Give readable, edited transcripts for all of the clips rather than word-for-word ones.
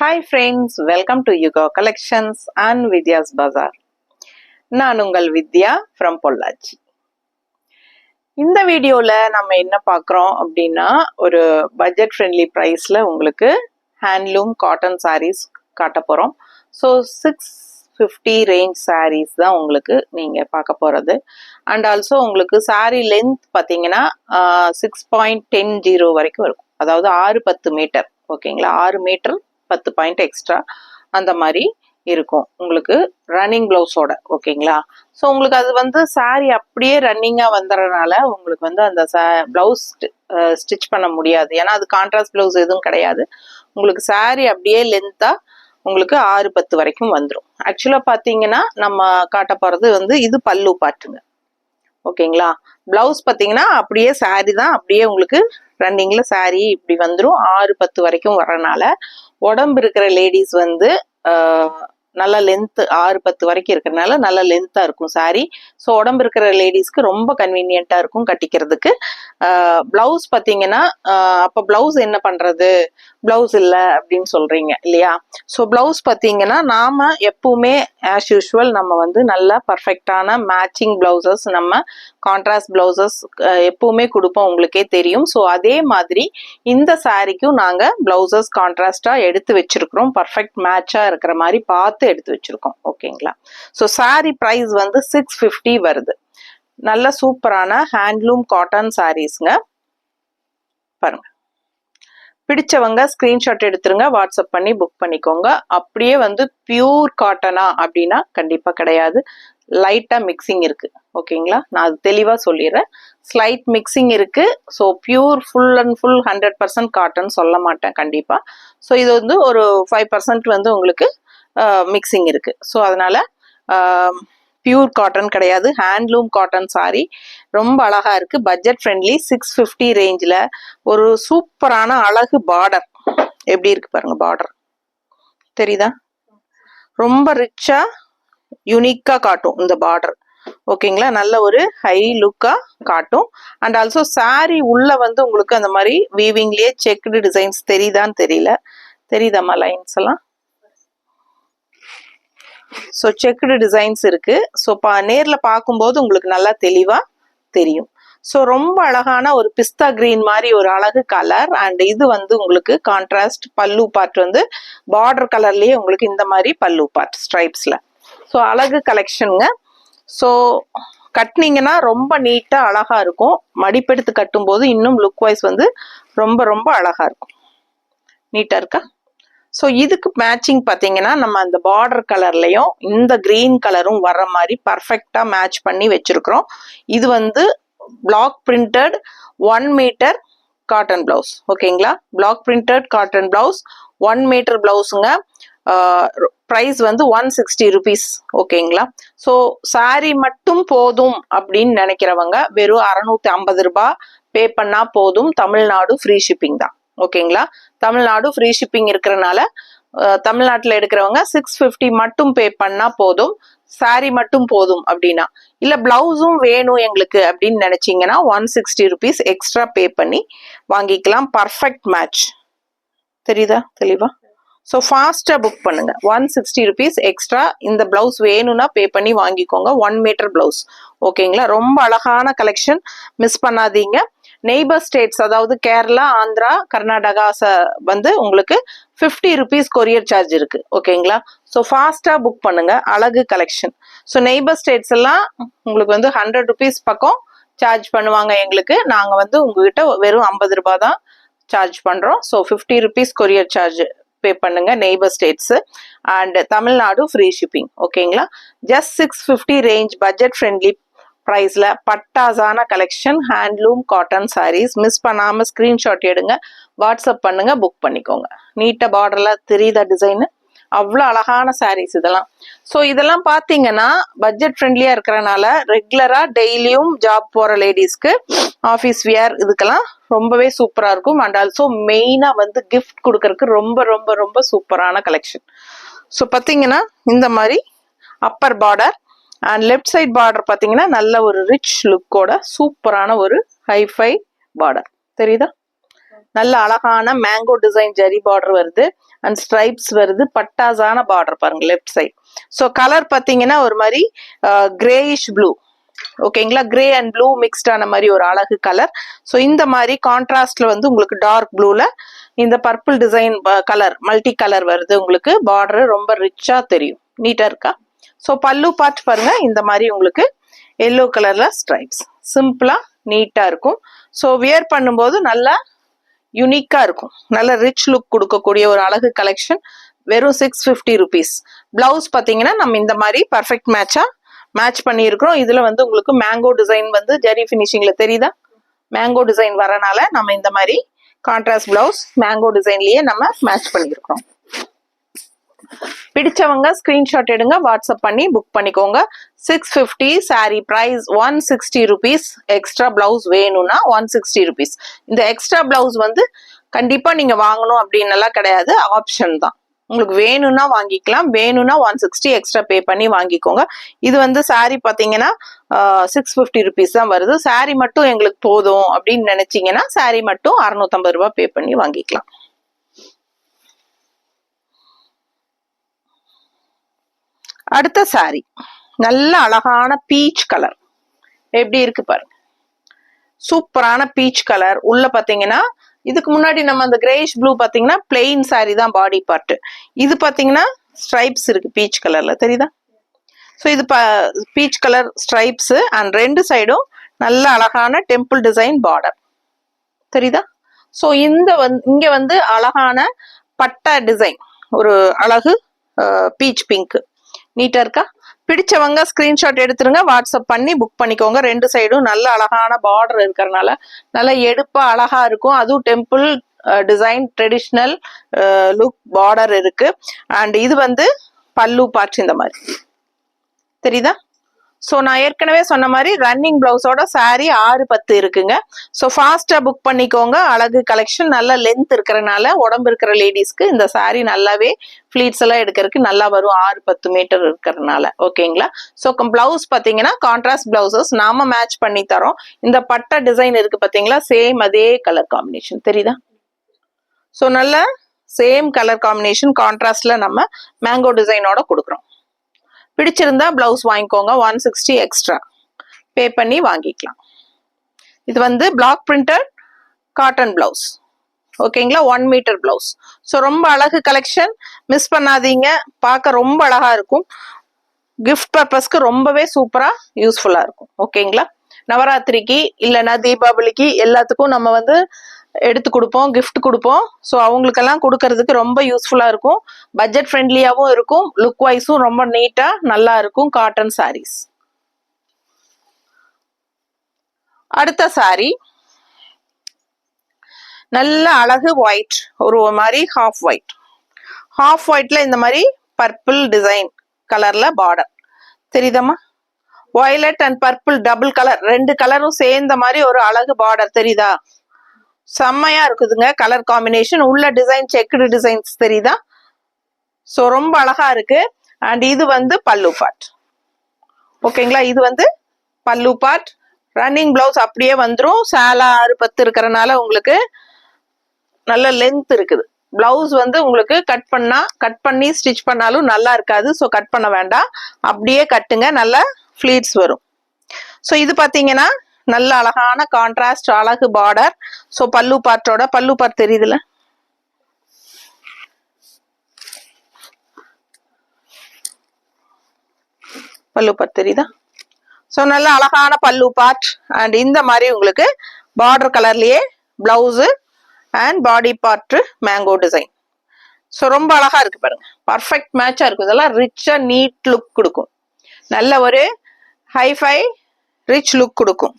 Hi friends, welcome to Yuga Collections and Vidya's Bazaar. நான் உங்கள் வித்யா from Pollachi. இந்த வீடியோல நம்ம என்ன பார்க்குறோம் அப்படின்னா ஒரு பட்ஜெட் ஃப்ரெண்ட்லி ப்ரைஸில் உங்களுக்கு ஹேண்ட்லூம் காட்டன் sarees காட்ட போகிறோம். ஸோ 650 ரேஞ்ச் sarees தான் உங்களுக்கு நீங்கள் பார்க்க போகிறது. அண்ட் ஆல்சோ உங்களுக்கு saree லென்த் பார்த்தீங்கன்னா 6.10 வரைக்கும் இருக்கும். அதாவது 6-10 மீட்டர், ஓகேங்களா? 6 மீட்டர் 10 பாயிண்ட் எக்ஸ்ட்ரா அந்த மாதிரி இருக்கும் உங்களுக்கு ரன்னிங் பிளவுஸோட, ஓகேங்களா? ஸோ உங்களுக்கு அது வந்து சாரி அப்படியே ரன்னிங்காக வந்துடுறதுனால உங்களுக்கு வந்து அந்த பிளவுஸ் ஸ்டிச் பண்ண முடியாது. ஏன்னா அது கான்ட்ராஸ்ட் பிளவுஸ் எதுவும் கிடையாது. உங்களுக்கு சாரி அப்படியே லென்த்தாக உங்களுக்கு 6-10 வரைக்கும் வந்துடும். ஆக்சுவலாக பார்த்தீங்கன்னா நம்ம காட்ட போகிறது வந்து இது பல்லு பாட்டுங்க, ஓகேங்களா? பிளவுஸ் பார்த்தீங்கன்னா அப்படியே சாரி தான், அப்படியே உங்களுக்கு ரன்னிங்ல சாரி இப்படி வந்துடும். 6-10 வரைக்கும் வரனால உடம்பு இருக்கிற லேடிஸ் வந்து நல்ல லென்த் 6-10 வரைக்கும் இருக்கிறதுனால நல்ல லென்த்தாக இருக்கும் சாரி. ஸோ உடம்பு இருக்கிற லேடிஸ்க்கு ரொம்ப கன்வீனியண்ட்டாக இருக்கும் கட்டிக்கிறதுக்கு. பிளவுஸ் பார்த்தீங்கன்னா அப்போ பிளவுஸ் என்ன பண்ணுறது, பிளவுஸ் இல்லை அப்படின்னு சொல்கிறீங்க இல்லையா? ஸோ பிளவுஸ் பார்த்தீங்கன்னா நாம் எப்பவுமே ஆஸ் யூஷுவல் நம்ம வந்து நல்ல பர்ஃபெக்டான மேட்சிங் பிளவுசஸ், நம்ம கான்ட்ராஸ்ட் பிளவுசஸ் எப்பவுமே கொடுப்போம், உங்களுக்கே தெரியும். ஸோ அதே மாதிரி இந்த சாரிக்கும் நாங்கள் பிளவுசஸ் கான்ட்ராஸ்டாக எடுத்து வச்சிருக்கிறோம், பர்ஃபெக்ட் மேட்சாக இருக்கிற மாதிரி பார்த்து எடுத்து வச்சிருக்கோம், ஓகேங்களா? ஸோ சாரி ப்ரைஸ் வந்து 650 வருது. நல்ல சூப்பரான ஹேண்ட்லூம் காட்டன் சாரீஸ்ங்க. பாருங்க, பிடிச்சவங்க ஸ்கிரீன்ஷாட் எடுத்துருங்க, வாட்ஸ்அப் பண்ணி புக் பண்ணிக்கோங்க. அப்படியே வந்து பியூர் காட்டனா அப்படின்னா கண்டிப்பா கிடையாது, லைட்டா மிக்சிங் இருக்கு, ஓகேங்களா? நான் அது தெளிவா சொல்லிடுறேன். ஸ்லைட் மிக்சிங் இருக்கு. So pure full and full 100% cotton சொல்ல மாட்டேன் கண்டிப்பா. ஸோ இது வந்து ஒரு 5% வந்து உங்களுக்கு மிக்சிங் இருக்கு. ஸோ அதனால பியூர் காட்டன் கிடையாது, ஹேண்ட்லூம் காட்டன் சாரி. ரொம்ப அழகா இருக்கு, பட்ஜெட் ஃப்ரெண்ட்லி, 650 ரேஞ்சில் ஒரு சூப்பரான அழகு பார்டர். எப்படி இருக்கு பாருங்க, பார்டர் தெரியுதா? ரொம்ப ரிச்சா யூனிக்கா காட்டும் இந்த பார்டர், ஓகேங்களா? நல்ல ஒரு ஹை லுக்கா காட்டும். அண்ட் ஆல்சோ சாரி உள்ள வந்து உங்களுக்கு அந்த மாதிரி வீவிங்லயே செக்டு டிசைன்ஸ் தெரியுதான்னு தெரியல, தெரியுதாம்மா லைன்ஸ் எல்லாம்? ஸோ செக்குடு டிசைன்ஸ் இருக்கு. ஸோ நேரில் பார்க்கும்போது உங்களுக்கு நல்லா தெளிவாக தெரியும். ஸோ ரொம்ப அழகான ஒரு பிஸ்தா கிரீன் மாதிரி ஒரு அழகு கலர். அண்ட் இது வந்து உங்களுக்கு கான்ட்ராஸ்ட் பல்லு பார்ட் வந்து பார்டர் கலர்லேயே உங்களுக்கு இந்த மாதிரி பல்லு பார்ட் ஸ்ட்ரைப்ஸில். ஸோ அழகு கலெக்ஷனுங்க. ஸோ கட்டினீங்கன்னா ரொம்ப நீட்டாக அழகாக இருக்கும். மடிப்பெடுத்து கட்டும்போது இன்னும் லுக் வைஸ் வந்து ரொம்ப ரொம்ப அழகாக இருக்கும். நீட்டாக இருக்கா? ஸோ இதுக்கு மேட்சிங் பார்த்தீங்கன்னா நம்ம அந்த பார்டர் கலர்லையும் இந்த கிரீன் கலரும் வர்ற மாதிரி பர்ஃபெக்டாக மேட்ச் பண்ணி வச்சிருக்கிறோம். இது வந்து block printed 1 metre cotton blouse, ஓகேங்களா? Block printed cotton blouse 1 metre பிளவுஸுங்க. ப்ரைஸ் வந்து 160 ருபீஸ், ஓகேங்களா? ஸோ சாரி மட்டும் போதும் அப்படின்னு நினைக்கிறவங்க வெறும் 650 ரூபாய் பே பண்ணா போதும். தமிழ்நாடு ஃப்ரீ ஷிப்பிங் தான், ஓகேங்களா? தமிழ்நாடு ஃப்ரீ ஷிப்பிங் இருக்கிறனால தமிழ்நாட்டில் எடுக்கிறவங்க 650 மட்டும் பே பண்ணா போதும். சாரி மட்டும் போதும் அப்படின்னா, இல்ல பிளவுஸும் வேணும் எங்களுக்கு அப்படின்னு நினைச்சீங்கன்னா 160 ருபீஸ் எக்ஸ்ட்ரா பே பண்ணி வாங்கிக்கலாம். பர்ஃபெக்ட் மேட்ச் தெரியுதா தெளிவா? ஸோ ஃபாஸ்ட்டாக புக் பண்ணுங்க. 160 ருபீஸ் எக்ஸ்ட்ரா இந்த பிளவுஸ் வேணும்னா பே பண்ணி வாங்கிக்கோங்க. 1 மீட்டர் பிளவுஸ், ஓகேங்களா? ரொம்ப அழகான கலெக்ஷன், மிஸ் பண்ணாதீங்க. நெய்பர் ஸ்டேட்ஸ் அதாவது கேரளா, ஆந்திரா, கர்நாடகா வந்து உங்களுக்கு 50 ருபீஸ் கொரியர் சார்ஜ் இருக்கு, ஓகேங்களா? ஸோ ஃபாஸ்ட்டாக புக் பண்ணுங்க. அழகு கலெக்ஷன். ஸோ நெய்பர் ஸ்டேட்ஸ் எல்லாம் உங்களுக்கு வந்து 100 ருபீஸ் பக்கம் சார்ஜ் பண்ணுவாங்க எங்களுக்கு. நாங்கள் வந்து உங்ககிட்ட வெறும் 50 ரூபாய் தான் சார்ஜ் பண்ணுறோம். So 50 rupees courier charge pay பண்ணுங்க neighbour states. And Tamil Nadu free shipping, ஓகேங்களா? ஜஸ்ட் 650 ரேஞ்ச் பட்ஜெட் ஃப்ரெண்ட்லி ப்ரைஸ்ல பட்டாசான collection handloom cotton saris. Miss பண்ணாம ஸ்கிரீன்ஷாட் எடுங்க, வாட்ஸ்அப் பண்ணுங்க, புக் பண்ணிக்கோங்க. நீட்டா பார்டர்ல தெரியுதா டிசைன்? அவ்வளோ அழகான சாரீஸ் இதெல்லாம். ஸோ இதெல்லாம் பார்த்தீங்கன்னா பட்ஜெட் ஃப்ரெண்ட்லியா இருக்கிறனால ரெகுலரா டெய்லியும் ஜாப் போற லேடிஸ்க்கு ஆஃபீஸ் வியர் இதுக்கெல்லாம் ரொம்பவே சூப்பரா இருக்கும். அண்ட் ஆல்சோ மெயினா வந்து கிஃப்ட் கொடுக்கறதுக்கு ரொம்ப ரொம்ப ரொம்ப சூப்பரான கலெக்ஷன். ஸோ பார்த்தீங்கன்னா இந்த மாதிரி upper border and left side border பார்த்தீங்கன்னா நல்ல ஒரு ரிச் லுக்கோட சூப்பரான ஒரு ஹைஃபை பார்டர் தெரியுதா? நல்ல அழகான மேங்கோ டிசைன் ஜரி பார்டர் வருது. அண்ட் ஸ்ட்ரைப்ஸ் வருது. பட்டாஸான பார்டர் பாருங்க லெஃப்ட் சைட். ஸோ கலர் பார்த்தீங்கன்னா ஒரு மாதிரி கிரேயிஷ் ப்ளூ. ஓகேங்களா, கிரே அண்ட் ப்ளூ மிக்ஸ்ட் ஆன மாதிரி ஒரு அழகு கலர். ஸோ இந்த மாதிரி கான்ட்ராஸ்ட்ல வந்து உங்களுக்கு டார்க் ப்ளூல இந்த purple design colour multi colour வருது. உங்களுக்கு பார்டர் ரொம்ப ரிச்சா தெரியும். நீட்டா இருக்கா? ஸோ பல்லு பார்ட் பாருங்க, இந்த மாதிரி உங்களுக்கு எல்லோ கலர்ல ஸ்ட்ரைப்ஸ், சிம்பிளா நீட்டா இருக்கும். ஸோ வியர் பண்ணும்போது நல்லா யூனிக்கா இருக்கும். நல்ல ரிச் லுக் கொடுக்கக்கூடிய ஒரு அழகு கலெக்ஷன். வெறும் 650 rupees. பிளவுஸ் பாத்தீங்கன்னா நம்ம இந்த மாதிரி பர்ஃபெக்ட் மேட்சா மேட்ச் பண்ணியிருக்கிறோம். இதுல வந்து உங்களுக்கு மேங்கோ டிசைன் வந்து ஜெரி பினிஷிங்ல தெரியுதா? மேங்கோ டிசைன் வரனால நம்ம இந்த மாதிரி கான்ட்ராஸ்ட் பிளவுஸ் மேங்கோ டிசைன்லயே நம்ம மேட்ச் பண்ணியிருக்கிறோம். பிடிச்சவங்க ஸ்கிரீன்ஷாட் எடுங்க, வாட்ஸ்அப் பண்ணி புக் பண்ணிக்கோங்க. 650 sari price 160 rupees. Extra blouse வேணும்னா 160 rupees. இந்த எக்ஸ்ட்ரா பிளவுஸ் வந்து கண்டிப்பா நீங்க வாங்கணும் அப்படின்னு எல்லாம் கிடையாது, ஆப்ஷன் தான். உங்களுக்கு வேணும்னா வாங்கிக்கலாம், வேணும்னா 160 எக்ஸ்ட்ரா பே பண்ணி வாங்கிக்கோங்க. இது வந்து சாரி பாத்தீங்கன்னா 650 rupees தான் வருது. சாரி மட்டும் எங்களுக்கு போதும் அப்படின்னு நினைச்சீங்கன்னா சாரி மட்டும் 650 ரூபாய் பே பண்ணி வாங்கிக்கலாம். அடுத்த சாரி நல்ல அழகான பீச் கலர். எப்படி இருக்கு பாருங்க, சூப்பரான பீச் கலர். உள்ள பாத்தீங்கன்னா இதுக்கு முன்னாடி நம்ம அந்த கிரேஷ் ப்ளூ பாத்தீங்கன்னா பிளெயின் சாரி தான் பாடி பார்ட். இது பாத்தீங்கன்னா ஸ்ட்ரைப்ஸ் இருக்கு பீச் கலர்ல, தெரியுதா? ஸோ இது பீச் கலர் ஸ்ட்ரைப்ஸ் அண்ட் ரெண்டு சைடும் நல்ல அழகான டெம்பிள் டிசைன் பார்டர், தெரியுதா? ஸோ இங்க வந்து அழகான பட்டா டிசைன், ஒரு அழகு பீச் பிங்க். நீட்டா இருக்கா? பிடிச்சவங்க ஸ்கிரீன்ஷாட் எடுத்துருங்க, வாட்ஸ்அப் பண்ணி புக் பண்ணிக்கோங்க. ரெண்டு சைடும் நல்ல அழகான பார்டர் இருக்கிறதுனால நல்ல எடுப்பா அழகா இருக்கும். அதுவும் temple design traditional look border இருக்கு. அண்ட் இது வந்து பல்லு பார்ட் இந்த மாதிரி, தெரியுதா? ஸோ நான் ஏற்கனவே சொன்ன மாதிரி ரன்னிங் பிளவுஸோட சாரி 6-10 இருக்குங்க. ஸோ ஃபாஸ்டா புக் பண்ணிக்கோங்க. அழகு கலெக்ஷன் நல்ல லென்த் இருக்கிறனால உடம்பு இருக்கிற லேடிஸ்க்கு இந்த சாரி நல்லாவே ஃபிளீட்ஸ் எல்லாம் எடுக்கிறதுக்கு நல்லா வரும், 6-10 மீட்டர் இருக்கிறதுனால. ஓகேங்களா? ஸோ பிளவுஸ் பார்த்தீங்கன்னா கான்ட்ராஸ்ட் பிளவுசஸ் நாம மேட்ச் பண்ணி தரோம். இந்த பட்டை டிசைன் இருக்கு பார்த்தீங்களா, சேம் அதே கலர் காம்பினேஷன், தெரியுதா? ஸோ நல்ல சேம் கலர் காம்பினேஷன் கான்ட்ராஸ்ட்ல நம்ம மேங்கோ டிசைனோட கொடுக்குறோம். பிடிச்சிருந்தா பிளவுஸ் வாங்கிக்கோங்க, 160 எக்ஸ்ட்ரா பே பண்ணி வாங்கிக்கலாம். இது வந்து பிளாக் பிரிண்டட் காட்டன் பிளவுஸ். ஓகேங்களா, 1 மீட்டர் பிளவுஸ். ஸோ ரொம்ப அழகு கலெக்ஷன், மிஸ் பண்ணாதீங்க. பார்க்க ரொம்ப அழகா இருக்கும். கிஃப்ட் பர்பஸ்க்கு ரொம்பவே சூப்பரா யூஸ்ஃபுல்லா இருக்கும். ஓகேங்களா, நவராத்திரிக்கு இல்லைன்னா தீபாவளிக்கு எல்லாத்துக்கும் நம்ம வந்து எடுத்து கொடுப்போம், கிஃப்ட் கொடுப்போம். ஸோ அவங்களுக்கெல்லாம் கொடுக்கறதுக்கு ரொம்ப யூஸ்ஃபுல்லா இருக்கும். பட்ஜெட் ஃப்ரெண்ட்லியாவும் இருக்கும், லுக் வைஸும் ரொம்ப நீட்டா நல்லா இருக்கும் காட்டன் சாரீஸ். அடுத்த சாரி நல்ல அழகு ஒயிட், ஒரு மாதிரி ஹாஃப் ஒயிட். ஹாஃப் ஒயிட்ல இந்த மாதிரி பர்பிள் டிசைன் கலர்ல பார்டர், தெரியுதம்மா? Violet and purple double colour, ரெண்டு கலரும் சேர்ந்த மாதிரி ஒரு அழகு பார்டர், தெரியுதா? செம்மையா இருக்குதுங்க கலர் காம்பினேஷன். உள்ள டிசைன் செக்குடு டிசைன்ஸ், தெரியுதா? ஸோ ரொம்ப அழகா இருக்கு. அண்ட் இது வந்து பல்லு பார்ட். ஓகேங்களா, இது வந்து பல்லு பார்ட். ரன்னிங் பிளவுஸ் அப்படியே வந்துடும். சேலை 6-10 இருக்கிறனால உங்களுக்கு நல்ல லென்த் இருக்குது. பிளவுஸ் வந்து உங்களுக்கு கட் பண்ணி ஸ்டிச் பண்ணாலும் நல்லா இருக்காது. ஸோ கட் பண்ண வேண்டாம், அப்படியே கட்டுங்க, நல்ல ஃபிளீட்ஸ் வரும். ஸோ இது பாத்தீங்கன்னா நல்ல அழகான கான்ட்ராஸ்ட் அழகு பார்டர். ஸோ பல்லு பார்ட்டோட பல்லு பார்ட் தெரியுதுல, பல்லு பார்ட் தெரியுதா? ஸோ நல்ல அழகான பல்லு பார்ட். அண்ட் இந்த மாதிரி உங்களுக்கு பார்டர் கலர்லயே blouse and body part mango design. So ரொம்ப அழகா இருக்கு பாருங்க, பர்ஃபெக்ட் மேட்சா இருக்கும். இதெல்லாம் ரிச்சா நீட் லுக் கொடுக்கும், நல்ல ஒரு ஹைஃபை ரிச் லுக் கொடுக்கும்.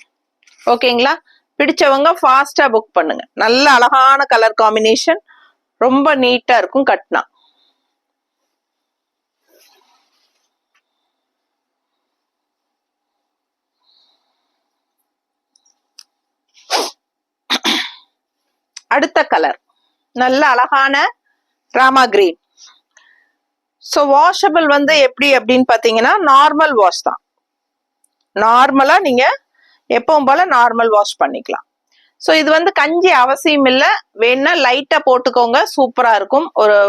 ஓகேங்களா, பிடிச்சவங்க ஃபாஸ்டா புக் பண்ணுங்க. நல்ல அழகான கலர் காம்பினேஷன், ரொம்ப நீட்டா இருக்கும் கட்னா. அடுத்த கலர் நல்ல அழகான ராமா கிரீன். ஸோ வாஷபிள் வந்து எப்படி அப்படின்னு பாத்தீங்கன்னா நார்மல் வாஷ் தான். நார்மலா நீங்க எப்பவும் போல நார்மல் வாஷ் பண்ணிக்கலாம். ஸோ இது வந்து கஞ்சி அவசியம் இல்லை, வேணா லைட்டா போட்டுக்கோங்க, சூப்பரா இருக்கும்.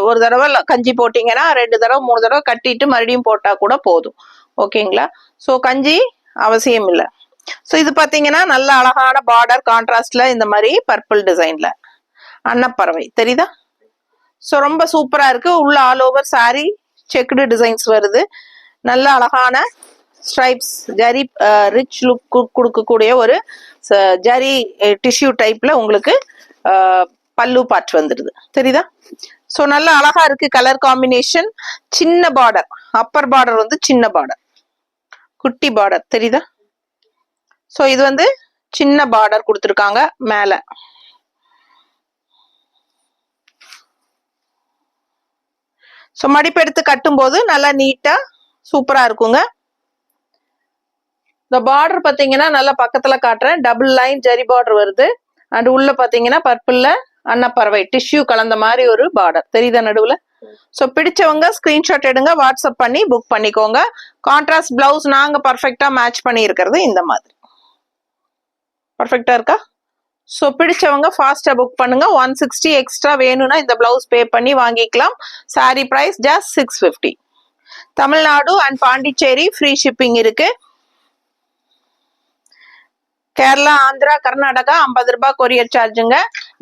ஒரு தடவை கஞ்சி போட்டீங்கன்னா 2 தடவை 3 தடவை கட்டிட்டு மறுபடியும் போட்டா கூட போதும். ஓகேங்களா? ஸோ கஞ்சி அவசியம் இல்லை. ஸோ இது பாத்தீங்கன்னா நல்ல அழகான பார்டர் கான்ட்ராஸ்ட்ல இந்த மாதிரி பர்பிள் டிசைன்ல அன்னப்பறவை தெரியுதா? ஸோ ரொம்ப சூப்பரா இருக்கு. உள்ள all over sorry checked designs வருது. நல்ல அழகான ஸ்ட்ரைப்ஸ் ஜரி ரிச் லுக் கொடுக்கக்கூடிய ஒரு ஜரி டிஷ்யூ டைப்ல உங்களுக்கு பல்லு பார்ட் வந்துடுது தெரியுதா? ஸோ நல்ல அழகா இருக்கு கலர் காம்பினேஷன். சின்ன பார்டர், அப்பர் பார்டர் வந்து சின்ன பார்டர், குட்டி பார்டர் தெரியுதா? ஸோ இது வந்து சின்ன பார்டர் கொடுத்துருக்காங்க மேல. ஸோ மடிப்பு எடுத்து கட்டும்போது நல்லா நீட்டா சூப்பரா இருக்குங்க. இந்த பார்டர் பாத்தீங்கன்னா நல்லா பக்கத்துல காட்டுறேன். டபுள் லைன் ஜரி பார்டர் வருது. அண்ட் உள்ள பாத்தீங்கன்னா பர்பிள்ல அன்னப்பறவை டிஷ்யூ கலந்த மாதிரி ஒரு பார்டர் தெரியுதா நடுவுல? ஸோ பிடிச்சவங்க ஸ்கிரீன்ஷாட் எடுங்க, வாட்ஸ்அப் பண்ணி புக் பண்ணிக்கோங்க. கான்ட்ராஸ்ட் பிளவுஸ் நாங்க பர்ஃபெக்டா மேட்ச் பண்ணி இருக்கிறது இந்த மாதிரி பர்ஃபெக்டா இருக்கா? ஸோ பிடிச்சவங்க ஃபாஸ்டா புக் பண்ணுங்க. 160 எக்ஸ்ட்ரா வேணும்னா இந்த பிளவுஸ் பே பண்ணி வாங்கிக்கலாம். Sari price just 650. Tamil Nadu and Pondicherry free shipping இருக்கு. கேரளா, ஆந்திரா, கர்நாடகா 50 ரூபாய் கொரியர் சார்ஜுங்க.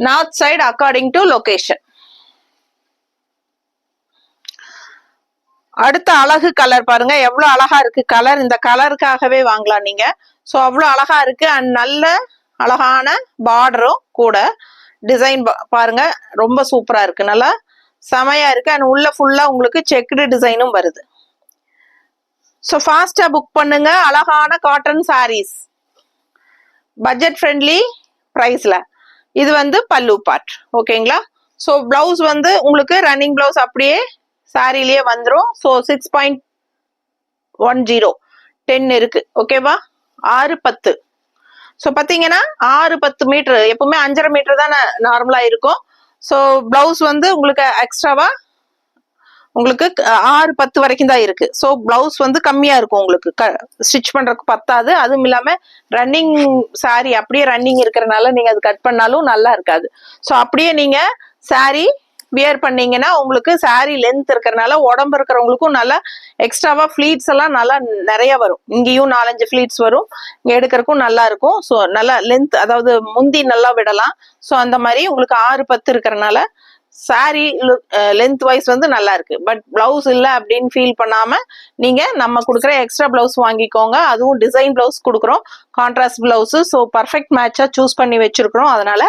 North side according to location. அடுத்த அழகு கலர் பாருங்க, எவ்வளவு அழகா இருக்கு கலர். இந்த கலருக்காகவே வாங்கலாம் நீங்க. ஸோ அவ்வளோ அழகா இருக்கு. அண்ட் நல்ல அழகான பார்டரும் கூட டிசைன் பாருங்க, ரொம்ப சூப்பரா இருக்கு, நல்லா செமையா இருக்கு. அண்ட் உள்ள ஃபுல்லா உங்களுக்கு செக்குடு டிசைனும் வருது. ஸோ ஃபாஸ்டா புக் பண்ணுங்க. அழகான காட்டன் சாரீஸ் பட்ஜெட் ஃப்ரெண்ட்லி பிரைஸ்ல. இது வந்து பல்லு பார்ட். ஓகேங்களா? ஸோ பிளவுஸ் வந்து உங்களுக்கு ரன்னிங் பிளவுஸ் அப்படியே சாரிலேயே வந்துடும். ஸோ 6.10 10 இருக்கு. ஓகேவா? 6-10. ஸோ பார்த்தீங்கன்னா 6-10 மீட்டர், எப்பவுமே 5.5 மீட்டர் தான் நார்மலா இருக்கும். ஸோ பிளவுஸ் வந்து உங்களுக்கு எக்ஸ்ட்ராவா உங்களுக்கு 6-10 வரைக்கும் தான் இருக்கு. ஸோ பிளவுஸ் வந்து கம்மியா இருக்கும், உங்களுக்கு ஸ்டிச் பண்றதுக்கு பத்தாது. அதுவும் இல்லாம ரன்னிங் சாரி அப்படியே ரன்னிங் இருக்கிறனால நீங்க அது கட் பண்ணாலும் நல்லா இருக்காது. ஸோ அப்படியே நீங்க சாரி வியர் பண்ணீங்கன்னா உங்களுக்கு சாரி லென்த் இருக்கிறனால உடம்பு இருக்கிறவங்களுக்கும் நல்லா எக்ஸ்ட்ராவா ஃபிளீட்ஸ் எல்லாம் நல்லா நிறைய வரும். இங்கேயும் 4-5 ஃபிளீட்ஸ் வரும், இங்க எடுக்கிறதுக்கும் நல்லா இருக்கும். ஸோ நல்லா லென்த், அதாவது முந்தி நல்லா விடலாம். ஸோ அந்த மாதிரி உங்களுக்கு 6-10 இருக்கிறனால சாரி லென்த் வைஸ் வந்து நல்லா இருக்கு. பட் பிளவுஸ் இல்லை அப்படின்னு ஃபீல் பண்ணாம நீங்க நம்ம கொடுக்குற எக்ஸ்ட்ரா பிளவுஸ் வாங்கிக்கோங்க. அதுவும் டிசைன் பிளவுஸ் கொடுக்குறோம், கான்ட்ராஸ்ட் பிளவுஸ். ஸோ பர்ஃபெக்ட் மேட்சா சூஸ் பண்ணி வச்சிருக்கிறோம். அதனால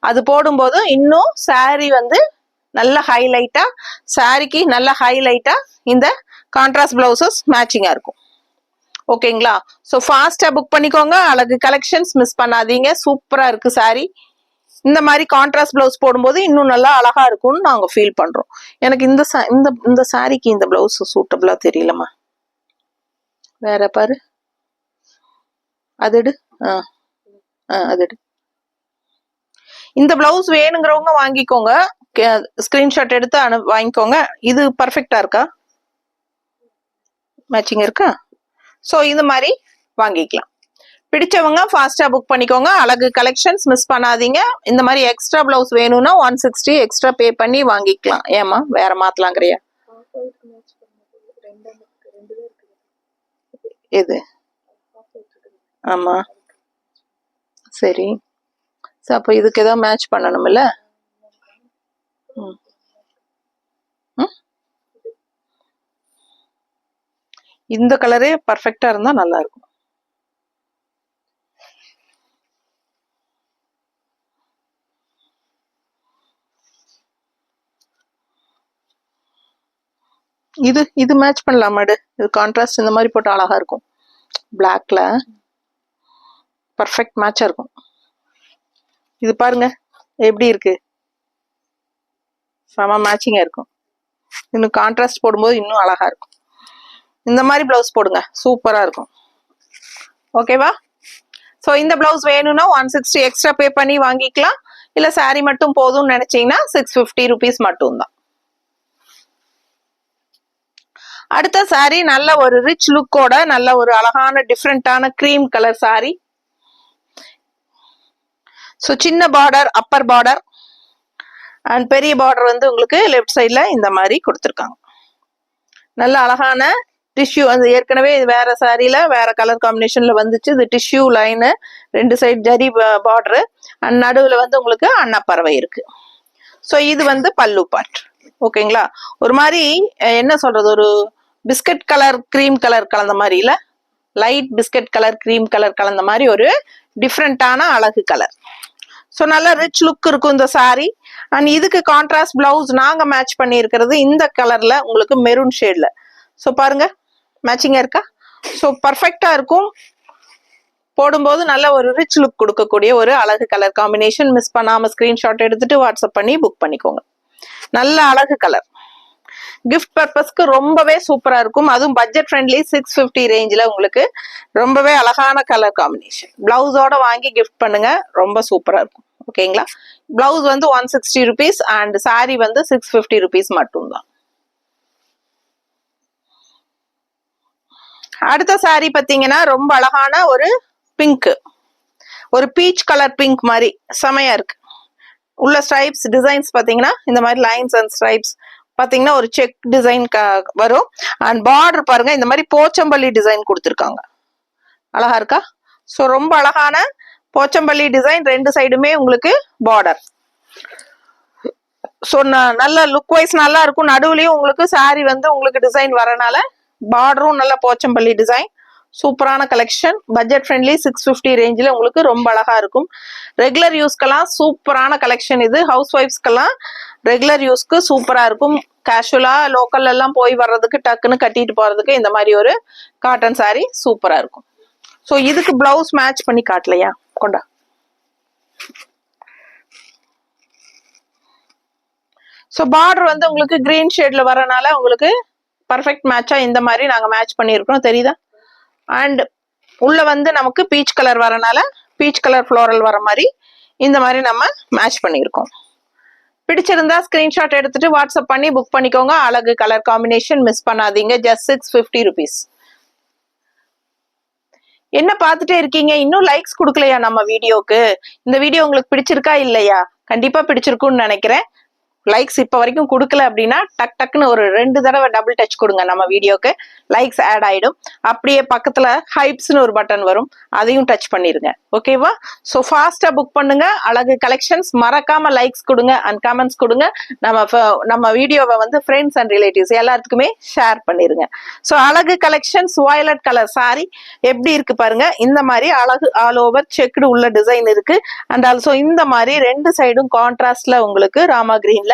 அது போடும்போது இன்னும் சாரி வந்து நல்ல ஹைலைட்டா, சாரிக்கு நல்ல ஹைலைட்டா இந்த கான்ட்ராஸ்ட் பிளவுசஸ் மேட்சிங்கா இருக்கும். ஓகேங்களா? ஸோ ஃபாஸ்டா புக் பண்ணிக்கோங்க. அழகு கலெக்ஷன்ஸ் மிஸ் பண்ணாதீங்க. சூப்பரா இருக்கு சாரி. இந்த மாதிரி கான்ட்ராஸ்ட் பிளவுஸ் போடும்போது இன்னும் நல்லா அழகா இருக்கும்னு நாங்க ஃபீல் பண்றோம். எனக்கு இந்த சாரிக்கு இந்த பிளவுஸ் சூட்டபிளா தெரியலமா. வேற பாரு, அது எடு. அது எடு. இந்த பிளவுஸ் வேணுங்கிறவங்க வாங்கிக்கோங்க, ஸ்கிரீன்ஷாட் எடுத்து வாங்கிக்கோங்க. இது பர்ஃபெக்டா இருக்கா? மேட்சிங் இருக்கா? ஸோ இந்த மாதிரி வாங்கிக்கலாம். பிடிச்சவங்க ஃபாஸ்டா புக் பண்ணிக்கோங்க. அழகு கலெக்ஷன்ஸ் மிஸ் பண்ணாதீங்க. இந்த மாதிரி எக்ஸ்ட்ரா பிளவுஸ் வேணும்னா 160 எக்ஸ்ட்ரா பே பண்ணி வாங்கிக்கலாம். ஏமா வேற மாத்தலாங்கிறியா? எது? ஆமா சரி. அப்ப இதுக்கு ஏதாவது மேட்ச் பண்ணணும்ல. இந்த கலரே பர்ஃபெக்டா இருந்தா நல்லா இருக்கும். இது மேட்ச் பண்ணலாம் மாடு. இது கான்ட்ராஸ்ட் இந்த மாதிரி போட்டு அழகா இருக்கும். பிளாக்ல பர்ஃபெக்ட் மேட்சா இருக்கும். இது பாருங்க எப்படி இருக்கு, செம மேட்சிங்கா இருக்கும். இன்னும் கான்ட்ராஸ்ட் போடும்போது இன்னும் அழகா இருக்கும். இந்த மாதிரி பிளவுஸ் போடுங்க, சூப்பரா இருக்கும். ஓகேவா? ஸோ இந்த பிளவுஸ் வேணும்னா 160 எக்ஸ்ட்ரா பே பண்ணி வாங்கிக்கலாம். இல்ல சாரி மட்டும் போதும்னு நினைச்சீங்கன்னா 650 rupees மட்டும் தான். அடுத்த சாரி நல்ல ஒரு ரிச் லுக்கோட நல்ல ஒரு அழகான டிஃப்ரெண்டான கிரீம் கலர் சாரி. ஸோ சின்ன பார்டர், அப்பர் பார்டர் அண்ட் பெரிய பார்டர் வந்து உங்களுக்கு லெஃப்ட் சைட்ல இந்த மாதிரி கொடுத்துருக்காங்க. நல்ல அழகான டிஷ்யூ, அது ஏற்கனவே வேற சாரியில வேற கலர் காம்பினேஷன்ல வந்துச்சு. இது tissue line, 2 side zari border and நடுவில் வந்து உங்களுக்கு அன்னப்பறவை இருக்கு. ஸோ இது வந்து பல்லு பார்ட். ஓகேங்களா? ஒரு மாதிரி என்ன சொல்றது, ஒரு பிஸ்கட் கலர் கிரீம் கலர் கலந்த மாதிரி இல்ல, light biscuit colour cream colour கலந்த மாதிரி ஒரு டிஃப்ரெண்டான அழகு கலர். ஸோ நல்ல ரிச் லுக் இருக்கும் இந்த சாரி. அண்ட் இதுக்கு கான்ட்ராஸ்ட் பிளவுஸ் நாங்க மேட்ச் பண்ணி இருக்கிறது இந்த கலர்ல, உங்களுக்கு மெரூன் ஷேட்ல. ஸோ பாருங்க மேட்சிங்கா இருக்கா? ஸோ பர்ஃபெக்டா இருக்கும். போடும்போது நல்ல ஒரு ரிச் லுக் கொடுக்கக்கூடிய ஒரு அழகு கலர் காம்பினேஷன். மிஸ் பண்ணாம ஸ்கிரீன்ஷாட் எடுத்துட்டு வாட்ஸ்அப் பண்ணி புக் பண்ணிக்கோங்க. நல்ல அழகு கலர், கிஃப்ட் பர்பஸ்க்கு ரொம்பவே சூப்பரா இருக்கும். அதுவும் பட்ஜெட் ஃப்ரெண்ட்லி 650 ரேஞ்சில் உங்களுக்கு ரொம்பவே அழகான கலர் காம்பினேஷன். பிளவுஸோட வாங்கி கிஃப்ட் பண்ணுங்க, ரொம்ப சூப்பரா இருக்கும். ஓகேங்களா? பிளவுஸ் வந்து 160 ருபீஸ் அண்ட் சாரி வந்து 650 ருபீஸ் மட்டும்தான். அடுத்த சாரி பாத்தீங்கன்னா ரொம்ப அழகான ஒரு பிங்க், ஒரு பீச் கலர் பிங்க் மாதிரி செமையா இருக்கு. உள்ள ஸ்ட்ரைப்ஸ் டிசைன்ஸ் பாத்தீங்கன்னா இந்த மாதிரி லைன்ஸ் அண்ட் ஸ்ட்ரைப்ஸ் பாத்தீங்கன்னா ஒரு செக் டிசைன் வரும். அண்ட் பார்டர் பாருங்க இந்த மாதிரி போச்சம்பள்ளி டிசைன் கொடுத்துருக்காங்க. அழகா இருக்கா? ஸோ ரொம்ப அழகான போச்சம்பள்ளி டிசைன், 2 சைடுமே உங்களுக்கு பார்டர். ஸோ நல்ல லுக் வைஸ் நல்லா இருக்கும். நடுவுலயும் உங்களுக்கு சாரி வந்து உங்களுக்கு டிசைன் வரனால பார்டரும் நல்ல போச்சம்பள்ளி டிசைன். சூப்பரான கலெக்ஷன். பட்ஜெட் ஃப்ரெண்ட்லி 650 ரேஞ்சில் உங்களுக்கு ரொம்ப அழகா இருக்கும். ரெகுலர் யூஸ்க்கெல்லாம் சூப்பரான கலெக்ஷன் இது. ஹவுஸ் ஒய்ஃப்ஸ்க்கெல்லாம் ரெகுலர் யூஸ்க்கு சூப்பரா இருக்கும். கேஷுவலா லோக்கல் எல்லாம் போய் வர்றதுக்கு டக்குன்னு கட்டிட்டு போறதுக்கு இந்த மாதிரி ஒரு காட்டன் சாரி சூப்பரா இருக்கும். ஸோ இதுக்கு பிளவுஸ் மேட்ச் பண்ணி காட்டலையா? கொண்டா. ஸோ பார்டர் வந்து உங்களுக்கு கிரீன் ஷேட்ல வரனால உங்களுக்கு பர்ஃபெக்ட் மேட்சா இந்த மாதிரி நாங்க மேட்ச் பண்ணியிருக்கோம், தெரியுதா? அண்ட் உள்ள வந்து நமக்கு பீச் கலர் வரனால பீச் கலர் ஃப்ளோரல் வர மாதிரி இந்த மாதிரி நம்ம மேட்ச் பண்ணியிருக்கோம். பிடிச்சிருந்தா ஸ்கிரீன்ஷாட் எடுத்துட்டு வாட்ஸ்அப் பண்ணி புக் பண்ணிக்கோங்க. அழகு கலர் காம்பினேஷன் மிஸ் பண்ணாதீங்க. Just 650 rupees. என்ன பார்த்துட்டே இருக்கீங்க, இன்னும் லைக்ஸ் கொடுக்கலையா நம்ம வீடியோக்கு? இந்த வீடியோ உங்களுக்கு பிடிச்சிருக்கா இல்லையா? கண்டிப்பா பிடிச்சிருக்கும்னு நினைக்கிறேன். லைக்ஸ் இப்ப வரைக்கும் கொடுக்கல அப்படின்னா டக் டக்குன்னு ஒரு 2 தடவை டபுள் டச் கொடுங்க, நம்ம வீடியோக்கு லைக்ஸ் ஆட் ஆயிடும். அப்படியே பக்கத்துல ஹைப்ஸ்னு ஒரு பட்டன் வரும், அதையும் டச் பண்ணிருங்க. ஓகேவா? ஸோ ஃபாஸ்டா புக் பண்ணுங்க. அழகு கலெக்ஷன்ஸ். மறக்காம லைக்ஸ் கொடுங்க அண்ட் கமெண்ட்ஸ் கொடுங்க. நம்ம வீடியோவை வந்து ஃப்ரெண்ட்ஸ் அண்ட் ரிலேட்டிவ்ஸ் எல்லாத்துக்குமே ஷேர் பண்ணிருங்க. ஸோ அழகு கலெக்ஷன்ஸ் வயலட் கலர் சாரி எப்படி இருக்கு பாருங்க. இந்த மாதிரி அழகு ஆல் ஓவர் செக்குடு உள்ள டிசைன் இருக்கு. அண்ட் ஆல்சோ இந்த மாதிரி 2 சைடும் கான்ட்ராஸ்ட்ல உங்களுக்கு ராமா கிரீன்ல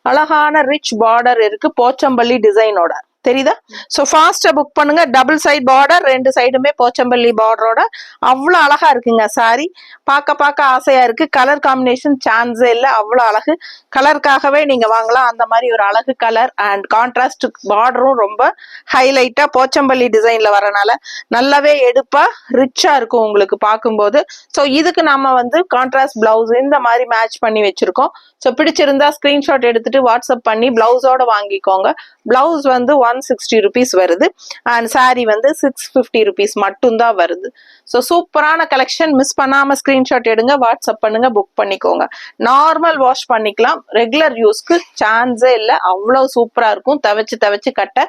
அழகான ரிச் பார்டர் இருக்கு, போச்சம்பள்ளி டிசைனோட. தெரியுதா? சோ ஃபாஸ்டா புக் பண்ணுங்க. டபுள் சைட் பார்டர், 2 சைடுமே போச்சம்பள்ளி பார்டரோட அவ்வளவு அழகா இருக்குங்க சாரி. பார்க்க ஆசையா இருக்கு. கலர் காம்பினேஷன் சான்ஸே இல்ல, அவ்வளவு அழகு. கலருக்காகவே நீங்க வாங்கலாம். அந்த மாதிரி ஒரு அழகு கலர் அண்ட் கான்ட்ராஸ்ட் பார்டரும் ரொம்ப ஹைலைட்டா போச்சம்பள்ளி டிசைன்ல வரனால நல்லாவே எடுப்பா ரிச்சா இருக்கும் உங்களுக்கு பார்க்கும்போது. ஸோ இதுக்கு நம்ம வந்து கான்ட்ராஸ்ட் பிளவுஸ் இந்த மாதிரி மேட்ச் பண்ணி வச்சிருக்கோம். ஸோ பிடிச்சிருந்தா ஸ்கிரீன்ஷாட் எடுத்துட்டு வாட்ஸ்அப் பண்ணி பிளவுஸோட வாங்கிக்கோங்க. பிளவுஸ் வந்து 160 ருபீஸ் வருது அண்ட் சாரி வந்து 650 ருபீஸ் மட்டும்தான் வருது. ஸோ சூப்பரான கலெக்ஷன். மிஸ் பண்ணாம ஸ்கிரீன்ஷாட் எடுங்க, வாட்ஸ்அப் பண்ணுங்க, புக் பண்ணிக்கோங்க. நார்மல் வாஷ் பண்ணிக்கலாம், ரெகுலர் யூஸ்க்கு சான்ஸே இல்லை. அவ்வளவு சூப்பரா இருக்கும். தவச்சு கட்ட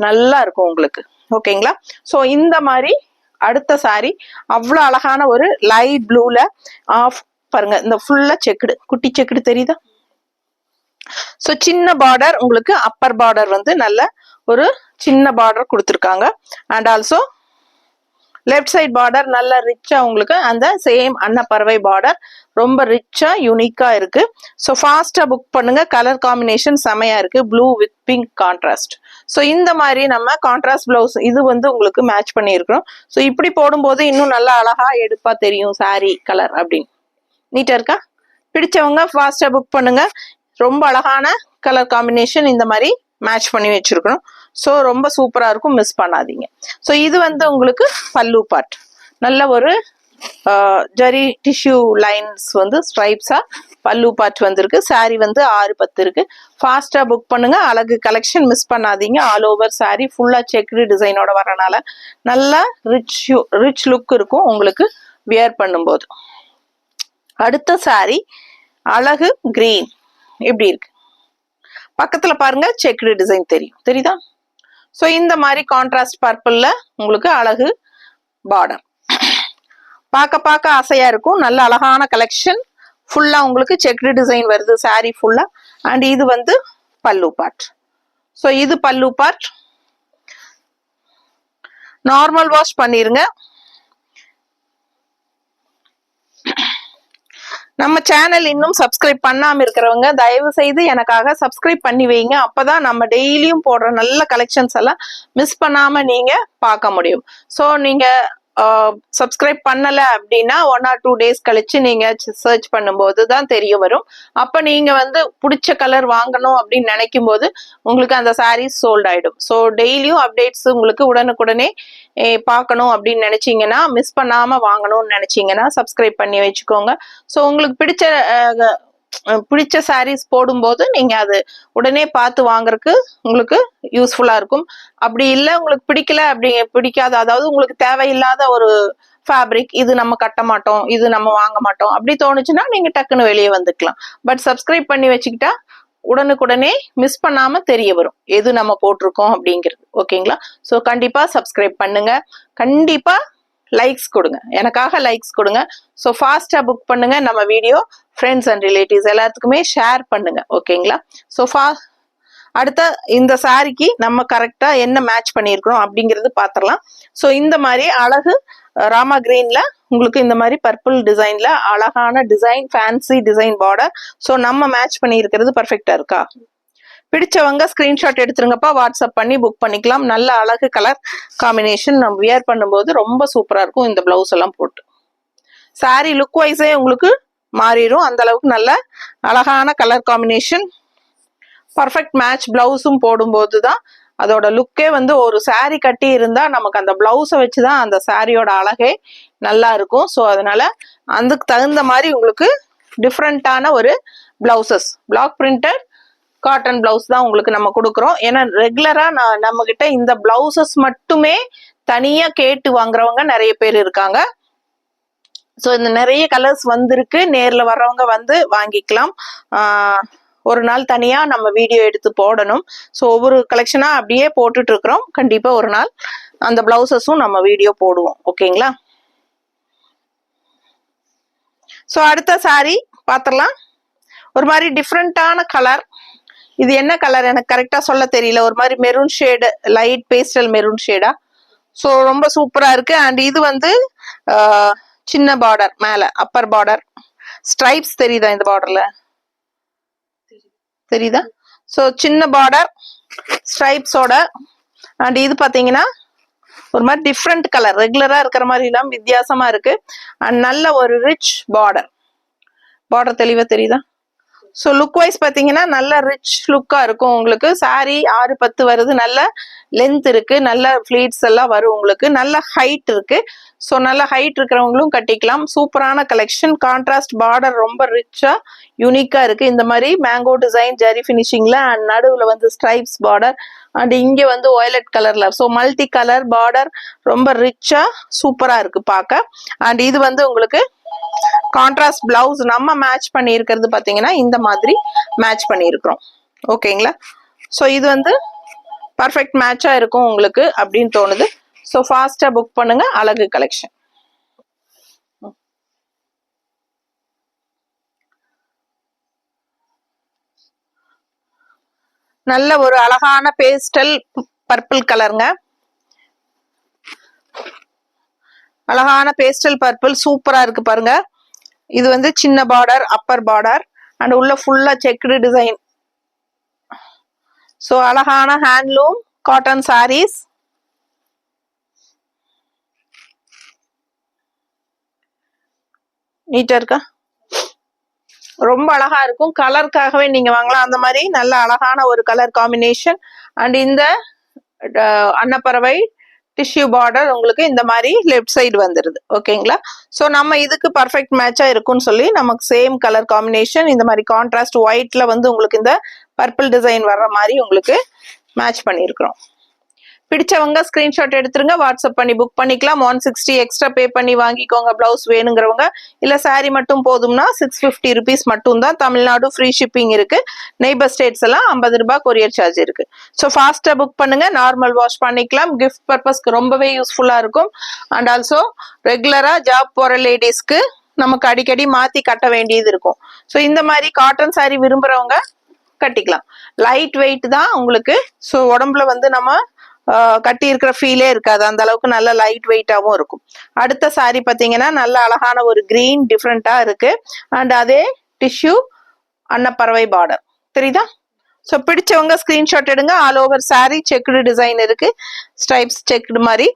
நல்லா இருக்கும் உங்களுக்கு. ஓகேங்களா? ஸோ இந்த மாதிரி அடுத்த சாரி அவ்வளவு அழகான ஒரு லைட் ப்ளூல ஆஃப் பாருங்க. இந்த ஃபுல்லா செக்குடு, குட்டி செக்குடு தெரியுதா? சோ சின்ன பார்டர், உங்களுக்கு அப்பர் பார்டர் வந்து நல்ல ஒரு சின்ன பார்டர் கொடுத்துருக்காங்க. And also left side border நல்ல ரிச்சா உங்களுக்கு அந்த சேம் அன்னப்பறவை பார்டர் ரொம்ப ரிச்சா யூனிக்கா இருக்கு. ஸோ ஃபாஸ்டா புக் பண்ணுங்க. கலர் காம்பினேஷன் செமையா இருக்கு, blue with pink contrast. So இந்த மாதிரி நம்ம கான்ட்ராஸ்ட் பிளவுஸ் இது வந்து உங்களுக்கு மேட்ச் பண்ணியிருக்கிறோம். ஸோ இப்படி போடும்போது இன்னும் நல்லா அழகா எடுப்பா தெரியும் சாரி கலர் அப்படின்னு. நீட்டா இருக்கா? பிடிச்சவங்க ஃபாஸ்டா புக் பண்ணுங்க. ரொம்ப அழகான கலர் காம்பினேஷன் இந்த மாதிரி மேட்ச் பண்ணி வச்சிருக்கணும். ஸோ ரொம்ப சூப்பரா இருக்கும், மிஸ் பண்ணாதீங்க. ஸோ இது வந்து உங்களுக்கு பல்லு பார்ட். நல்ல ஒரு ஜரி டிஷ்யூ லைன்ஸ் வந்து ஸ்ட்ரைப்ஸா பல்லு பார்ட் வந்திருக்கு. சாரி வந்து 6-10 இருக்கு. ஃபாஸ்டா புக் பண்ணுங்க. அழகு கலெக்ஷன் மிஸ் பண்ணாதீங்க. ஆல் ஓவர் சாரி ஃபுல்லா செக்டு டிசைனோட வரனால நல்ல ரிச் லுக் இருக்கும் உங்களுக்கு வியர் பண்ணும்போது. அடுத்த saree அழகு கிரீன் எப்படி இருக்கு பக்கத்துல பாருங்க செக்டு டிசைன் தெரியுதா சோ இந்த மாதிரி கான்ட்ராஸ்ட் பர்பிள்ல உங்களுக்கு அழகு பார்டர் பார்க்க ஆசையா இருக்கும் நல்ல அழகான கலெக்ஷன் ஃபுல்லா உங்களுக்கு செக்டு டிசைன் வருது saree ஃபுல்லா அண்ட் இது வந்து பல்லு பார்ட் சோ இது பல்லு பார்ட் நார்மல் வாஷ் பண்ணிருங்க நம்ம சேனல் இன்னும் சப்ஸ்கிரைப் பண்ணாம இருக்கிறவங்க தயவு செய்து எனக்காக சப்ஸ்கிரைப் பண்ணி வைங்க அப்பதான் நம்ம டெய்லியும் போடுற நல்ல கலெக்ஷன்ஸ் எல்லாம் மிஸ் பண்ணாம நீங்க பார்க்க முடியும் சோ நீங்க சப்ஸ்கிரைப் பண்ணல அப்படின்னா 1 or 2 days கழிச்சு நீங்க சர்ச் பண்ணும்போது தான் தெரிய வரும் அப்ப நீங்க வந்து பிடிச்ச கலர் வாங்கணும் அப்படின்னு நினைக்கும் போது உங்களுக்கு அந்த சாரீஸ் சோல்ட் ஆயிடும் ஸோ டெய்லியும் அப்டேட்ஸ் உங்களுக்கு உடனுக்குடனே பார்க்கணும் அப்படின்னு நினைச்சீங்கன்னா மிஸ் பண்ணாம வாங்கணும்னு நினைச்சீங்கன்னா சப்ஸ்கிரைப் பண்ணி வச்சுக்கோங்க ஸோ உங்களுக்கு பிடிச்ச சாரீஸ் போடும்போது நீங்க அது உடனே பார்த்து வாங்குறதுக்கு உங்களுக்கு யூஸ்ஃபுல்லா இருக்கும் அப்படி இல்லை உங்களுக்கு பிடிக்காத அதாவது உங்களுக்கு தேவையில்லாத ஒரு ஃபேப்ரிக் இது நம்ம கட்ட மாட்டோம் இது நம்ம வாங்க மாட்டோம் அப்படி தோணுச்சுன்னா நீங்க டக்குன்னு வெளியே வந்துக்கலாம் பட் சப்ஸ்கிரைப் பண்ணி வச்சுக்கிட்டா உடனுக்குடனே மிஸ் பண்ணாம தெரிய வரும் எது நம்ம போட்டிருக்கோம் அப்படிங்கிறது ஓகேங்களா ஸோ கண்டிப்பா சப்ஸ்கிரைப் பண்ணுங்க கண்டிப்பா லைக்ஸ் கொடுங்க எனக்காக லைக்ஸ் கொடுங்க ஸோ ஃபாஸ்டா புக் பண்ணுங்க நம்ம வீடியோ ஃப்ரெண்ட்ஸ் அண்ட் ரிலேட்டிவ்ஸ் எல்லாத்துக்குமே ஷேர் பண்ணுங்க ஓகேங்களா ஸோ அடுத்த இந்த சாரிக்கு நம்ம கரெக்டா என்ன மேட்ச் பண்ணியிருக்கிறோம் அப்படிங்கிறது பார்த்துடலாம் ஸோ இந்த மாதிரி அழகு ராமா கிரீன்ல உங்களுக்கு இந்த மாதிரி பர்பிள் டிசைன்ல அழகான design fancy design border so நம்ம மேட்ச் பண்ணியிருக்கிறது பர்ஃபெக்டா இருக்கா பிடிச்சவங்க ஸ்கிரீன்ஷாட் எடுத்துருங்கப்பா வாட்ஸ்அப் பண்ணி புக் பண்ணிக்கலாம் நல்ல அழகு கலர் காம்பினேஷன் நம்ம வியர் பண்ணும்போது ரொம்ப சூப்பரா இருக்கும் இந்த பிளவுஸ் எல்லாம் போட்டு சாரி லுக் வைஸே உங்களுக்கு மாறிடும் அந்த அளவுக்கு நல்ல அழகான கலர் காம்பினேஷன் பர்ஃபெக்ட் மேட்ச் பிளவுஸும் போடும்போது தான் அதோட லுக்கே வந்து ஒரு சாரி கட்டி இருந்தா நமக்கு அந்த பிளவுஸை வச்சுதான் அந்த சாரியோட அழகே நல்லா இருக்கும் ஸோ அதனால அதுக்கு தகுந்த மாதிரி உங்களுக்கு டிஃப்ரெண்டான ஒரு blouses block printed cotton blouse தான் உங்களுக்கு நம்ம கொடுக்குறோம் ஏன்னா ரெகுலரா நம்ம கிட்ட இந்த பிளவுசஸ் மட்டுமே தனியா கேட்டு வாங்குறவங்க நிறைய பேர் இருக்காங்க ஸோ இந்த நிறைய கலர்ஸ் வந்திருக்கு நேர்ல வர்றவங்க வந்து வாங்கிக்கலாம் ஒரு நாள் தனியா நம்ம வீடியோ எடுத்து போடணும் ஸோ ஒவ்வொரு கலெக்ஷனா அப்படியே போட்டுட்டு இருக்கிறோம் கண்டிப்பா ஒரு நாள் அந்த பிளவுசஸும் நம்ம வீடியோ போடுவோம் ஓகேங்களா ஸோ அடுத்த சாரி பார்த்துடலாம் ஒரு மாதிரி டிஃப்ரெண்டான கலர் இது என்ன கலர் எனக்கு கரெக்டா சொல்ல தெரியல ஒரு மாதிரி maroon shade light pastel maroon ஷேடா ஸோ ரொம்ப சூப்பரா இருக்கு அண்ட் இது வந்து சின்ன பார்டர் மேல அப்பர் பார்டர் ஸ்ட்ரைப்ஸ் தெரியுதா இந்த பார்டர்ல தெரியுதா ஸோ சின்ன பார்டர் ஸ்ட்ரைப்ஸோட அண்ட் இது பாத்தீங்கன்னா ஒரு மாதிரி டிஃப்ரெண்ட் கலர் ரெகுலரா இருக்கிற மாதிரி இல்லாம வித்தியாசமா இருக்கு அண்ட் நல்ல ஒரு ரிச் பார்டர் தெளிவா தெரியுதா ஸோ லுக் வைஸ் பார்த்தீங்கன்னா நல்ல ரிச் லுக்காக இருக்கும் உங்களுக்கு சாரி 6-10 வருது நல்ல லென்த் இருக்கு நல்ல ஃபிளீட்ஸ் எல்லாம் வரும் உங்களுக்கு நல்ல ஹைட் இருக்கு ஸோ நல்ல ஹைட் இருக்கிறவங்களும் கட்டிக்கலாம் சூப்பரான கலெக்ஷன் கான்ட்ராஸ்ட் பார்டர் ரொம்ப ரிச்சா யூனிக்கா இருக்கு இந்த மாதிரி மேங்கோ டிசைன் ஜரி ஃபினிஷிங்ல அண்ட் நடுவில் வந்து ஸ்ட்ரைப்ஸ் பார்டர் அண்ட் இங்கே வந்து வயலட் கலர்ல ஸோ மல்டி கலர் பார்டர் ரொம்ப ரிச்சா சூப்பரா இருக்கு பார்க்க அண்ட் இது வந்து உங்களுக்கு கான்ட்ராஸ்ட் பிளவுஸ் நம்ம மேட்ச் பண்ணி இருக்கிறது பாத்தீங்கன்னா இந்த மாதிரி மேட்ச் பண்ணியிருக்கிறோம் ஓகேங்களா ஸோ இது வந்து பர்ஃபெக்ட் மேட்சா இருக்கும் உங்களுக்கு அப்படின்னு தோணுது ஸோ ஃபாஸ்டா புக் பண்ணுங்க அழகு கலெக்ஷன் நல்ல ஒரு அழகான பேஸ்டல் பர்பிள் கலருங்க அழகான பேஸ்டல் பர்பிள் சூப்பரா இருக்கு பாருங்க இது வந்து சின்ன பார்டர் அப்பர் பார்டர் அண்ட் உள்ள ஃபுல்லா செக்டு டிசைன் சோ அழகான ஹேண்ட்லூம் காட்டன் சாரீஸ் நீட்டா இருக்கா ரொம்ப அழகா இருக்கும் கலருக்காகவே நீங்க வாங்கலாம் அந்த மாதிரி நல்ல அழகான ஒரு கலர் காம்பினேஷன் அண்ட் இந்த அன்னப்பறவை டிஷ்யூ பார்டர் உங்களுக்கு இந்த மாதிரி லெஃப்ட் சைடு வந்துருது ஓகேங்களா ஸோ நம்ம இதுக்கு பர்ஃபெக்ட் மேட்சா இருக்கும்னு சொல்லி நமக்கு சேம் கலர் காம்பினேஷன் இந்த மாதிரி கான்ட்ராஸ்ட் ஒயிட்ல வந்து உங்களுக்கு இந்த பர்பிள் டிசைன் வர்ற மாதிரி உங்களுக்கு மேட்ச் பண்ணியிருக்கிறோம் பிடிச்சவங்க ஸ்கிரீன்ஷாட் எடுத்துருங்க, வாட்ஸ்அப் பண்ணி புக் பண்ணிக்கலாம். 160 எக்ஸ்ட்ரா பே பண்ணி வாங்கிக்கோங்க பிளவுஸ் வேணுங்கிறவங்க. இல்ல சாரி மட்டும் போதும்னா 650 ருபீஸ் மட்டும் தான். தமிழ்நாடு ஃப்ரீ ஷிப்பிங் இருக்கு. நெய்பர் ஸ்டேட்ஸ் எல்லாம் 50 ரூபாய் கொரியர் சார்ஜ் இருக்கு. ஸோ ஃபாஸ்டா புக் பண்ணுங்க, நார்மல் வாஷ் பண்ணிக்கலாம். கிஃப்ட் பர்பஸ்க்கு ரொம்பவே யூஸ்ஃபுல்லா இருக்கும். அண்ட் ஆல்சோ ரெகுலரா ஜாப் போற லேடிஸ்க்கு நமக்கு அடிக்கடி மாத்தி கட்ட வேண்டியது இருக்கும். ஸோ இந்த மாதிரி காட்டன் சாரி விரும்புறவங்க கட்டிக்கலாம். லைட் வெயிட் தான் உங்களுக்கு. ஸோ உடம்புல வந்து நம்ம கட்டி இருக்கிற ஃபீலே இருக்காது, அந்த அளவுக்கு நல்ல லைட் வெயிட்டாகவும் இருக்கும். அடுத்த சாரி பார்த்தீங்கன்னா நல்ல அழகான ஒரு கிரீன் டிஃப்ரெண்டா இருக்கு. அண்ட் அதே டிஷ்யூ அன்னப்பறவை பார்டர் தெரியுதா? ஸோ பிடிச்சவங்க ஸ்கிரீன்ஷாட் எடுங்க. All over sorry checked design இருக்கு, ஸ்ட்ரைப்ஸ் செக்குடு மாதிரி.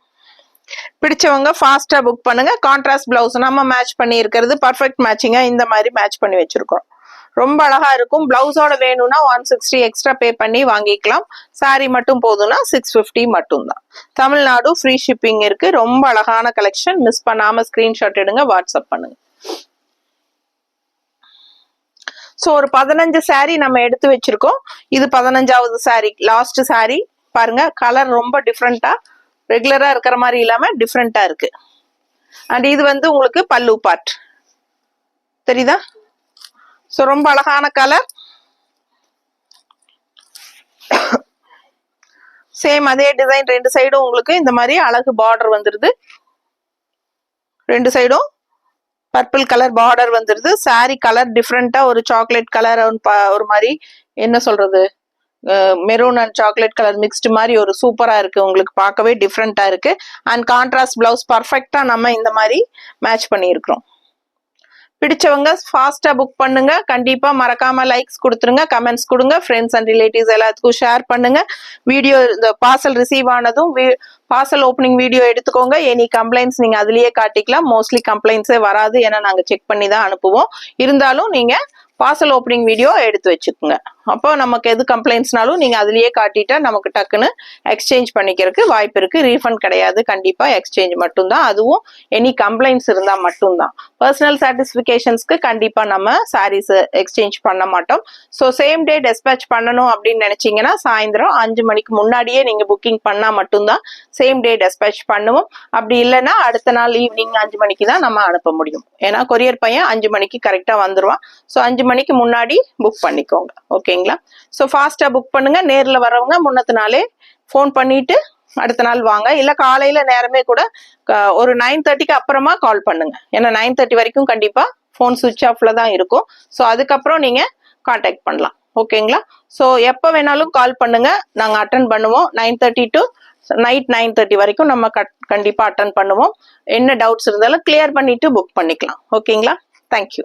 பிடிச்சவங்க ஃபாஸ்டா புக் பண்ணுங்க. கான்ட்ராஸ்ட் பிளவுஸ் நம்ம மேட்ச் பண்ணி இருக்கிறது பர்ஃபெக்ட் மேட்சிங்கா இந்த மாதிரி மேட்ச் பண்ணி வச்சிருக்கோம். ரொம்ப அழகா இருக்கும். பிளவுஸோட வேணும்னா 160 எக்ஸ்ட்ரா பே பண்ணி வாங்கிக்கலாம். சாரி மட்டும் போதும்னா 650 மட்டும் தான். தமிழ்நாடு ஃப்ரீ ஷிப்பிங் இருக்கு. ரொம்ப அழகான கலெக்ஷன். மிஸ் பண்ணாம ஸ்கிரீன்ஷாட் எடுங்க, வாட்ஸ்அப் பண்ணுங்க. ஸோ ஒரு 15 சாரி நம்ம எடுத்து வச்சிருக்கோம். இது 15வது சாரி, லாஸ்ட் சாரி. பாருங்க கலர் ரொம்ப டிஃப்ரெண்டா, ரெகுலரா இருக்கிற மாதிரி இல்லாம டிஃப்ரெண்டா இருக்கு. அண்ட் இது வந்து உங்களுக்கு பல்லு பார்ட் தெரியுதா? ஸோ ரொம்ப அழகான கலர். சேம் அதே டிசைன், ரெண்டு சைடும் உங்களுக்கு இந்த மாதிரி அழகு பார்டர் வந்துருது. ரெண்டு சைடும் பர்பிள் கலர் பார்டர் வந்துருது. சாரி கலர் டிஃப்ரெண்டா ஒரு சாக்லேட் கலர், ஒரு மாதிரி என்ன சொல்றது, maroon and chocolate colour mixed மாதிரி ஒரு சூப்பரா இருக்கு. உங்களுக்கு பார்க்கவே டிஃப்ரெண்டா இருக்கு. அண்ட் கான்ட்ராஸ்ட் பிளவுஸ் பர்ஃபெக்டா நம்ம இந்த மாதிரி மேட்ச் பண்ணியிருக்கிறோம். பிடிச்சவங்க ஃபாஸ்டா புக் பண்ணுங்க. கண்டிப்பா மறக்காம லைக்ஸ் கொடுத்துருங்க, கமெண்ட்ஸ் கொடுங்க, ஃப்ரெண்ட்ஸ் அண்ட் ரிலேட்டிவ்ஸ் எல்லாத்துக்கும் ஷேர் பண்ணுங்க. வீடியோ இந்த பார்சல் ரிசீவ் ஆனதும் பார்சல் ஓப்பனிங் வீடியோ எடுத்துக்கோங்க. எனி கம்ப்ளைண்ட்ஸ் நீங்க அதுலயே காட்டிக்கலாம். மோஸ்ட்லி கம்ப்ளைண்ட்ஸே வராது, ஏன்னா நாங்க செக் பண்ணி தான் அனுப்புவோம். இருந்தாலும் நீங்க பார்சல் ஓப்பனிங் வீடியோ எடுத்து வச்சுக்கோங்க. அப்போ நமக்கு எது கம்ப்ளைண்ட்ஸ்னாலும் நீங்க அதுலயே காட்டிட்டா நமக்கு டக்குன்னு எக்ஸ்சேஞ்ச் பண்ணிக்கிறதுக்கு வாய்ப்பு இருக்கு. ரீஃபண்ட் கிடையாது, கண்டிப்பா எக்ஸ்சேஞ்ச் மட்டும்தான். அதுவும் எனி கம்ப்ளைண்ட்ஸ் இருந்தா மட்டும்தான். பர்சனல் சாட்டிஸ்பிகேஷன்ஸ்க்கு கண்டிப்பா நம்ம சாரீஸ் எக்ஸ்சேஞ்ச் பண்ண மாட்டோம். ஸோ சேம் டே டெஸ்பேச் பண்ணணும் அப்படின்னு நினைச்சீங்கன்னா சாயந்தரம் 5 மணிக்கு முன்னாடியே நீங்க புக்கிங் பண்ணா மட்டும்தான் சேம் டே டெஸ்பேச் பண்ணுவோம். அப்படி இல்லைன்னா அடுத்த நாள் ஈவினிங் 5 மணிக்கு தான் நம்ம அனுப்ப முடியும். ஏன்னா கொரியர் பையன் 5 மணிக்கு கரெக்டா வந்துருவான். ஸோ 5 மணிக்கு முன்னாடி புக் பண்ணிக்கோங்க. ஓகேங்களா? ஸோ ஃபாஸ்டா புக் பண்ணுங்க. நேர்ல வரவங்க முன்னத்து நாளே ஃபோன் பண்ணிட்டு அடுத்த நாள் வாங்க. இல்ல காலையில நேரமே கூட ஒரு 9:30க்கு அப்புறமா கால் பண்ணுங்க. ஏன்னா 9:30 வரைக்கும் கண்டிப்பா ஃபோன் சுவிட்ச் ஆஃப்ல தான் இருக்கும். ஸோ அதுக்கப்புறம் நீங்க கான்டாக்ட் பண்ணலாம். ஓகேங்களா? ஸோ எப்போ வேணாலும் கால் பண்ணுங்க, நாங்க அட்டன் பண்ணுவோம். 9:30 டு நைட் 9:30 வரைக்கும் நம்ம கண்டிப்பா அட்டன் பண்ணுவோம். என்ன டவுட்ஸ் இருந்தாலும் கிளியர் பண்ணிட்டு புக் பண்ணிக்கலாம். ஓகேங்களா? தேங்க்யூ.